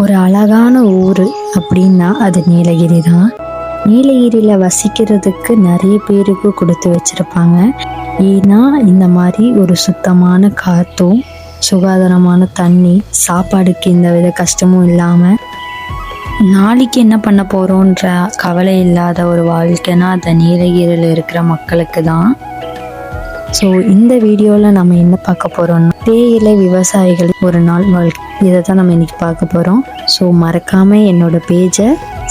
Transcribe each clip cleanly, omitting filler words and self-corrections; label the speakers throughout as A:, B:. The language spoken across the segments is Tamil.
A: ஒரு அழகான ஊர் அப்படின்னா அது நீலகிரி தான். நீலகிரியில் வசிக்கிறதுக்கு நிறைய பேருக்கு கொடுத்து வச்சிருப்பாங்க. ஏன்னா இந்த மாதிரி ஒரு சுத்தமான காற்றும், சுகாதாரமான தண்ணி, சாப்பாடுக்கு எந்த வித கஷ்டமும் இல்லாமல் நாளைக்கு என்ன பண்ண போகிறோன்ற கவலை இல்லாத ஒரு வாழ்க்கைனா அது நீலகிரியில் இருக்கிற மக்களுக்கு தான். ஸோ இந்த வீடியோவில் நம்ம என்ன பார்க்க போகிறோம்னா தேயிலை விவசாயிகள் ஒரு நாள் வாழ்க்கை, இதை தான் நம்ம இன்றைக்கி பார்க்க போகிறோம். ஸோ மறக்காமல் என்னோடய பேஜை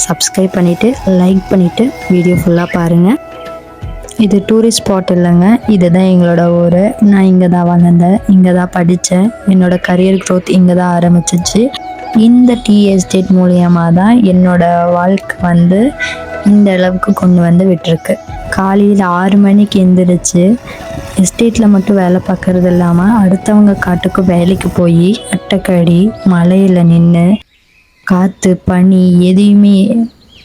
A: சப்ஸ்கிரைப் பண்ணிவிட்டு லைக் பண்ணிவிட்டு வீடியோ ஃபுல்லாக பாருங்கள். இது டூரிஸ்ட் ஸ்பாட் இல்லைங்க, இதுதான் எங்களோட ஊர். நான் இங்கே தான் வளர்ந்தேன், இங்கே தான் படித்தேன். என்னோடய கரியர் க்ரோத் இங்கே தான் ஆரம்பிச்சிச்சு. இந்த டீ எஸ்டேட் மூலியமாக தான் என்னோடய வாழ்க்கை இந்த அளவுக்கு கொண்டு வந்து விட்டுருக்கு. காலையில் 6 மணிக்கு எந்திரிச்சு எஸ்டேட்டில் மட்டும் வேலை பார்க்குறது இல்லாமல் அடுத்தவங்க காட்டுக்கு வேலைக்கு போய் அட்டைக்கடி மலையில் நின்று காற்று பனி எதையுமே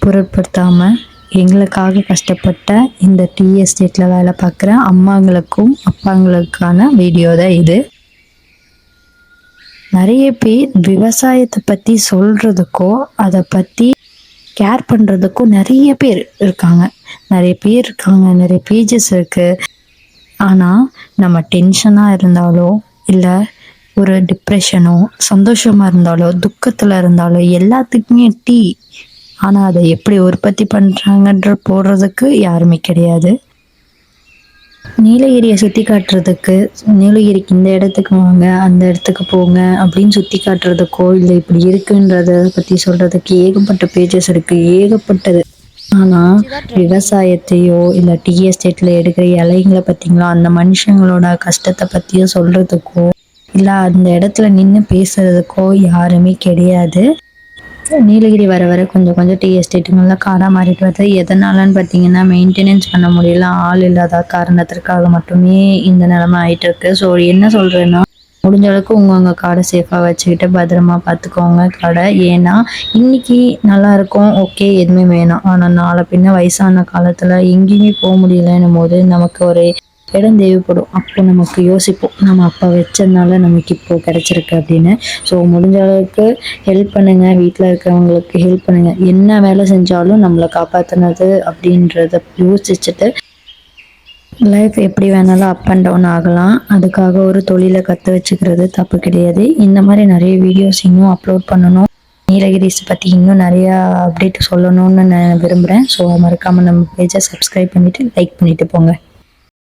A: பொருட்படுத்தாமல் எங்களுக்காக கஷ்டப்பட்ட இந்த டீ எஸ்டேட்டில் வேலை பார்க்குற அம்மாங்களுக்கும் அப்பாங்களுக்கான வீடியோ தான் இது. நிறைய பேர் விவசாயத்தை பற்றி சொல்கிறதுக்கோ அதை பற்றி கேர் பண்ணுறதுக்கும் நிறைய பேர் இருக்காங்க, நிறைய பேஜஸ் இருக்குது. ஆனால் நம்ம டென்ஷனாக இருந்தாலோ இல்லை ஒரு டிப்ரெஷனோ சந்தோஷமாக இருந்தாலோ துக்கத்தில் இருந்தாலோ எல்லாத்துக்குமே டீ, ஆனால் அதை எப்படி உற்பத்தி பண்ணுறாங்கன்ற போடுறதுக்கு யாருமே கிடையாது. நீலகிரியை சுற்றி காட்டுறதுக்கு நீலகிரிக்கு இந்த இடத்துக்கு வாங்க அந்த இடத்துக்கு போங்க அப்படின்னு சுற்றி காட்டுறதுக்கோ இல்லை இப்படி இருக்குன்றத பற்றி சொல்கிறதுக்கு ஏகப்பட்ட பேஜஸ் இருக்குது, ஏகப்பட்டது. ஆனால் விவசாயத்தையோ இல்லை டீ எஸ்டேட்டில் எடுக்கிற இலைங்களை பார்த்தீங்களா, அந்த மனுஷங்களோட கஷ்டத்தை பற்றியோ சொல்கிறதுக்கோ இல்லை அந்த இடத்துல நின்று பேசுகிறதுக்கோ யாருமே கிடையாது. நீலகிரி வர வர கொஞ்சம் டீ எஸ்டேட்டுங்கள்லாம் காடாக மாறிட்டு வருது. எதனாலன்னு பார்த்தீங்கன்னா மெயின்டெனன்ஸ் பண்ண முடியல, ஆள் இல்லாத காரணத்திற்காக மட்டுமே இந்த நிலைமை ஆகிட்டு இருக்கு. ஸோ என்ன சொல்கிறேன்னா, முடிஞ்ச அளவுக்கு உங்கள் காடை சேஃபாக வச்சுக்கிட்டு பத்திரமா பார்த்துக்கோங்க காடை. ஏன்னா இன்னைக்கு நல்லா இருக்கும், ஓகே எதுவுமே வேணாம். ஆனால் நாளை பின்ன வயசான காலத்தில் எங்கேயுமே போக முடியலன்னும் போது நமக்கு ஒரு இடம் தேவைப்படும். அப்போ நமக்கு யோசிப்போம், நம்ம அப்போ வச்சதுனால நமக்கு இப்போ கிடச்சிருக்கு அப்படின்னு. ஸோ முடிஞ்ச அளவுக்கு ஹெல்ப் பண்ணுங்கள், வீட்டில் இருக்கிறவங்களுக்கு ஹெல்ப் பண்ணுங்கள். என்ன வேலை செஞ்சாலும் நம்மளை காப்பாற்றினது அப்படின்றத யோசிச்சுட்டு லைஃப் எப்படி வேணாலும் அப் அண்ட் டவுன் ஆகலாம். அதுக்காக ஒரு தொழிலை கற்று வச்சுக்கிறது தப்பு கிடையாது. இந்த மாதிரி நிறைய வீடியோஸ் இன்னும் அப்லோட் பண்ணணும், நீலகிரிஸ் பற்றி இன்னும் நிறையா அப்டேட் சொல்லணும்னு நான் விரும்புகிறேன். ஸோ மறக்காமல் நம்ம பேஜை சப்ஸ்கிரைப் பண்ணிவிட்டு லைக் பண்ணிவிட்டு போங்க.